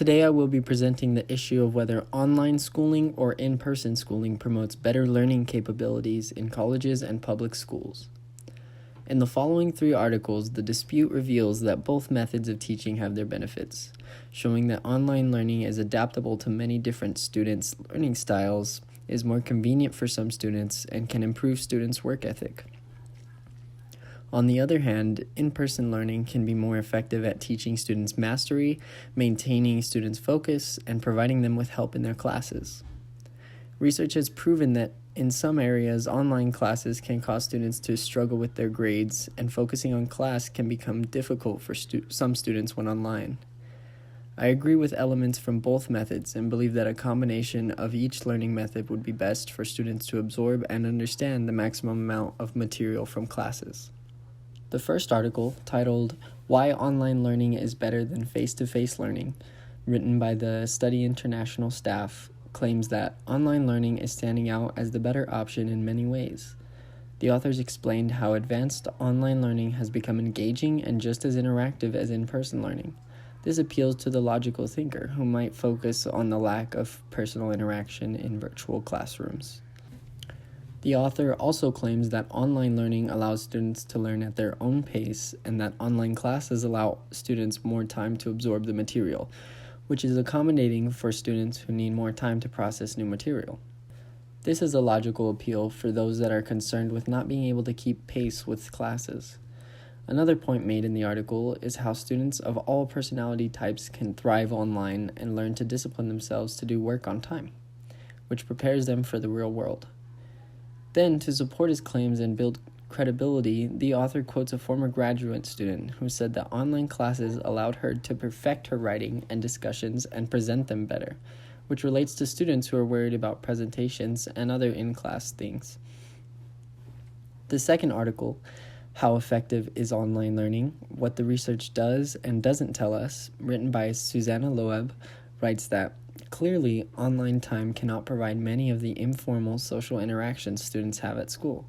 Today I will be presenting the issue of whether online schooling or in-person schooling promotes better learning capabilities in colleges and public schools. In the following 3 articles, the dispute reveals that both methods of teaching have their benefits, showing that online learning is adaptable to many different students' learning styles, is more convenient for some students, and can improve students' work ethic. On the other hand, in-person learning can be more effective at teaching students mastery, maintaining students' focus, and providing them with help in their classes. Research has proven that in some areas, online classes can cause students to struggle with their grades, and focusing on class can become difficult for some students when online. I agree with elements from both methods and believe that a combination of each learning method would be best for students to absorb and understand the maximum amount of material from classes. The first article, titled Why Online Learning is Better Than Face-to-Face Learning, written by the Study International staff, claims that online learning is standing out as the better option in many ways. The authors explained how advanced online learning has become engaging and just as interactive as in-person learning. This appeals to the logical thinker who might focus on the lack of personal interaction in virtual classrooms. The author also claims that online learning allows students to learn at their own pace and that online classes allow students more time to absorb the material, which is accommodating for students who need more time to process new material. This is a logical appeal for those that are concerned with not being able to keep pace with classes. Another point made in the article is how students of all personality types can thrive online and learn to discipline themselves to do work on time, which prepares them for the real world. Then, to support his claims and build credibility, the author quotes a former graduate student who said that online classes allowed her to perfect her writing and discussions and present them better, which relates to students who are worried about presentations and other in-class things. The second article, How Effective is Online Learning? What the Research Does and Doesn't Tell Us, written by Susanna Loeb, writes that clearly, online time cannot provide many of the informal social interactions students have at school.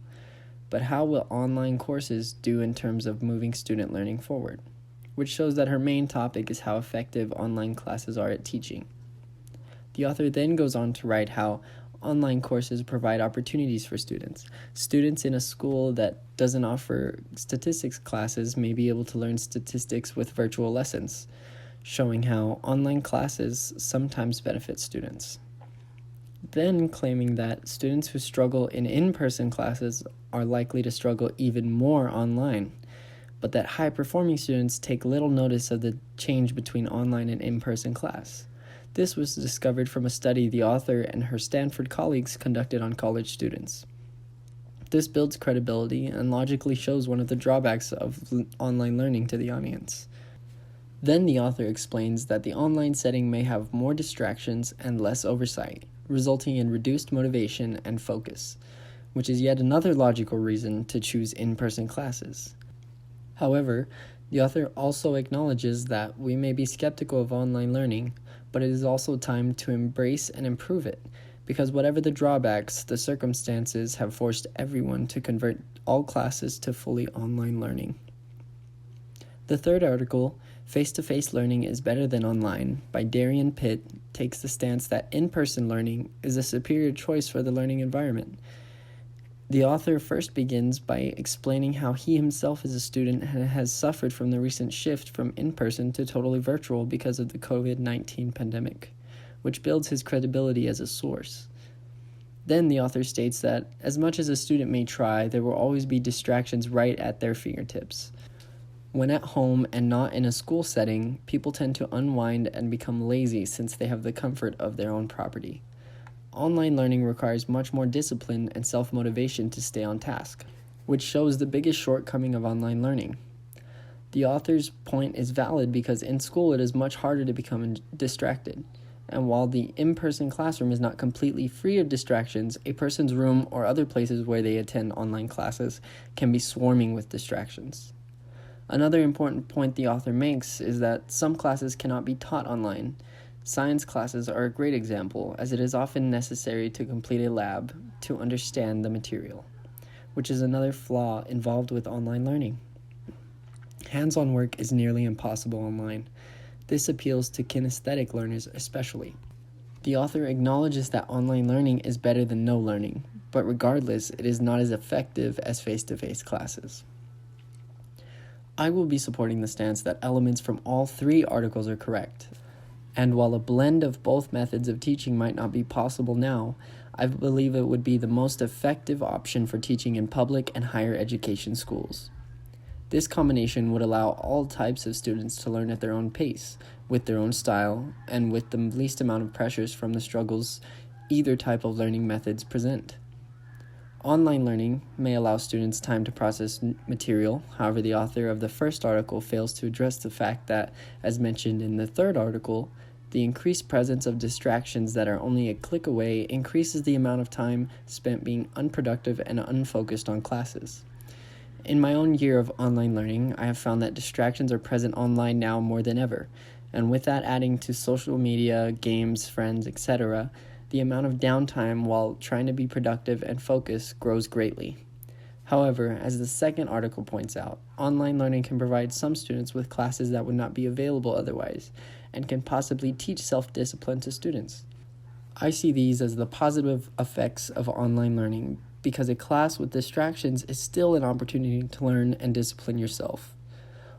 But how will online courses do in terms of moving student learning forward? Which shows that her main topic is how effective online classes are at teaching. The author then goes on to write how online courses provide opportunities for students. Students in a school that doesn't offer statistics classes may be able to learn statistics with virtual lessons, showing how online classes sometimes benefit students. Then claiming that students who struggle in in-person classes are likely to struggle even more online, but that high-performing students take little notice of the change between online and in-person class. This was discovered from a study the author and her Stanford colleagues conducted on college students. This builds credibility and logically shows one of the drawbacks of online learning to the audience. Then the author explains that the online setting may have more distractions and less oversight, resulting in reduced motivation and focus, which is yet another logical reason to choose in-person classes. However, the author also acknowledges that we may be skeptical of online learning, but it is also time to embrace and improve it, because whatever the drawbacks, the circumstances have forced everyone to convert all classes to fully online learning. The third article, Face-to-Face Learning is Better Than Online, by Darian Pitt, takes the stance that in-person learning is a superior choice for the learning environment. The author first begins by explaining how he himself as a student has suffered from the recent shift from in-person to totally virtual because of the COVID-19 pandemic, which builds his credibility as a source. Then the author states that as much as a student may try, there will always be distractions right at their fingertips. When at home and not in a school setting, people tend to unwind and become lazy since they have the comfort of their own property. Online learning requires much more discipline and self-motivation to stay on task, which shows the biggest shortcoming of online learning. The author's point is valid because in school it is much harder to become distracted. And while the in-person classroom is not completely free of distractions, a person's room or other places where they attend online classes can be swarming with distractions. Another important point the author makes is that some classes cannot be taught online. Science classes are a great example, as it is often necessary to complete a lab to understand the material, which is another flaw involved with online learning. Hands-on work is nearly impossible online. This appeals to kinesthetic learners especially. The author acknowledges that online learning is better than no learning, but regardless, it is not as effective as face-to-face classes. I will be supporting the stance that elements from all three articles are correct. And while a blend of both methods of teaching might not be possible now, I believe it would be the most effective option for teaching in public and higher education schools. This combination would allow all types of students to learn at their own pace, with their own style, and with the least amount of pressures from the struggles either type of learning methods present. Online learning may allow students time to process material. However, the author of the first article fails to address the fact that, as mentioned in the third article, the increased presence of distractions that are only a click away increases the amount of time spent being unproductive and unfocused on classes. In my own year of online learning, I have found that distractions are present online now more than ever, and with that adding to social media, games, friends, etc., the amount of downtime while trying to be productive and focused grows greatly. However, as the second article points out, online learning can provide some students with classes that would not be available otherwise, and can possibly teach self-discipline to students. I see these as the positive effects of online learning, because a class with distractions is still an opportunity to learn and discipline yourself.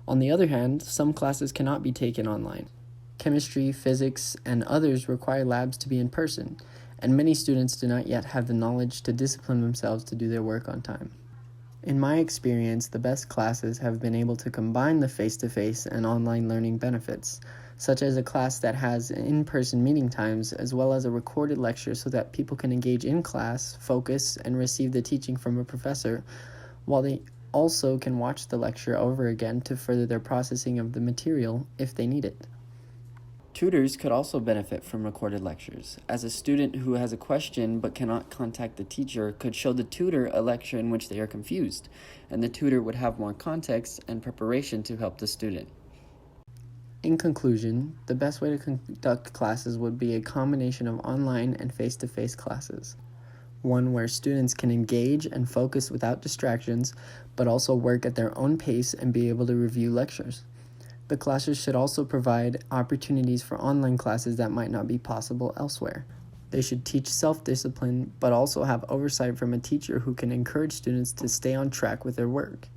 On the other hand, some classes cannot be taken online. Chemistry, physics, and others require labs to be in person, and many students do not yet have the knowledge to discipline themselves to do their work on time. In my experience, the best classes have been able to combine the face-to-face and online learning benefits, such as a class that has in-person meeting times as well as a recorded lecture so that people can engage in class, focus, and receive the teaching from a professor, while they also can watch the lecture over again to further their processing of the material if they need it. Tutors could also benefit from recorded lectures, as a student who has a question but cannot contact the teacher could show the tutor a lecture in which they are confused, and the tutor would have more context and preparation to help the student. In conclusion, the best way to conduct classes would be a combination of online and face-to-face classes. One where students can engage and focus without distractions, but also work at their own pace and be able to review lectures. The classes should also provide opportunities for online classes that might not be possible elsewhere. They should teach self-discipline, but also have oversight from a teacher who can encourage students to stay on track with their work.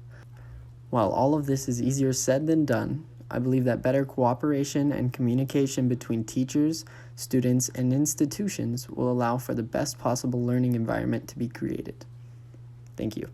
While all of this is easier said than done, I believe that better cooperation and communication between teachers, students, and institutions will allow for the best possible learning environment to be created. Thank you.